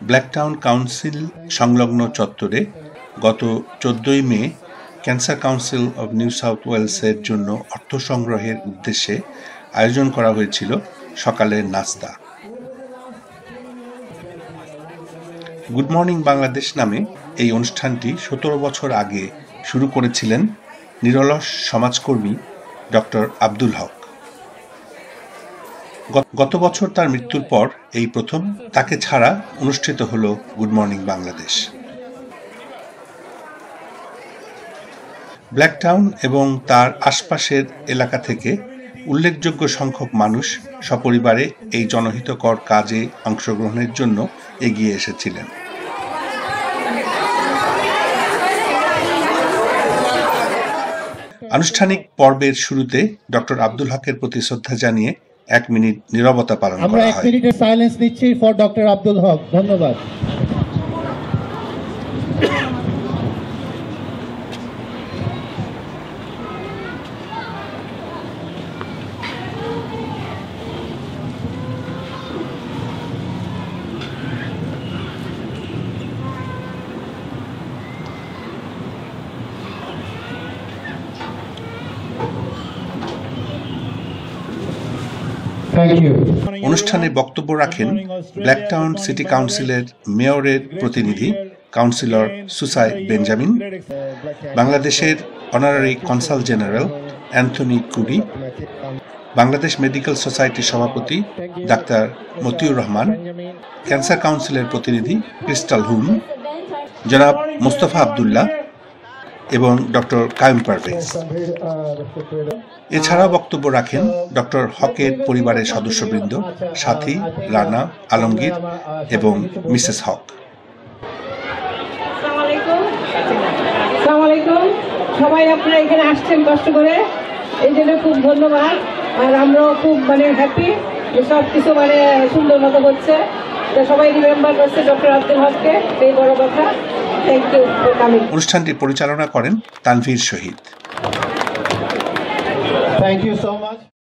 Blacktown council সংলগ্ন চত্বরে গত ১৪ই মে cancer council of new south ওয়েলসের জন্য অর্থ সংগ্রহের উদ্দেশ্যে আয়োজন করা হয়েছিল সকালের নাস্তা। গুড মর্নিং বাংলাদেশ নামে এই অনুষ্ঠানটি ১৭ বছর আগে শুরু করেছিলেন নিরলস সমাজকর্মী ডক্টর আব্দুল হক। গত বছর তার মৃত্যুর পর এই প্রথম তাকে ছাড়া অনুষ্ঠিত হলো গুড মর্নিং বাংলাদেশ। ব্ল্যাকটাউন এবং তার আশপাশের এলাকা থেকে উল্লেখযোগ্য সংখ্যক মানুষ সপরিবারে এই জনহিতকর কাজে অংশগ্রহণের জন্য এগিয়ে এসেছিলেন। আনুষ্ঠানিক পর্বের শুরুতে ডক্টর আব্দুল হকের প্রতি শ্রদ্ধা জানিয়ে ১ মিনিট নীরবতা পালন করা হয়। আমরা ১ মিনিটের সাইলেন্স নিচ্ছি ফর ডক্টর আব্দুল হক। ধন্যবাদ। অনুষ্ঠানে বক্তব্য রাখেন ব্ল্যাকটাউন সিটি কাউন্সিলের মেয়রের প্রতিনিধি কাউন্সিলর সুসাই বেঞ্জামিন, বাংলাদেশের অনারারি কনসাল জেনারেল অ্যান্থনি কুডি, বাংলাদেশ মেডিকেল সোসাইটির সভাপতি ডাক্তার মতিউর রহমান, ক্যান্সার কাউন্সিলের প্রতিনিধি ক্রিস্টাল হুম, জনাব মোস্তফা আবদুল্লাহ এবং ডক্টর কায়ুম পারভেজ। এছাড়া বক্তব্য রাখেন ডক্টর হকের পরিবারের সদস্যবৃন্দ, সাথী, রানা, আলমগীর এবং মিসেস হক। সবাই আপনারা এখানে আসছেন কষ্ট করে, এই জন্য খুব ধন্যবাদ। আর আমরাও খুব হ্যাপি, সব কিছু সুন্দর মতো হচ্ছে। সবাই রিমেম্বার করছে ডক্টর আব্দুল হককে, এই বড় কথা। Thank you for coming. অনুষ্ঠানটি পরিচালনা করেন Tanvir Shahid. Thank you so much.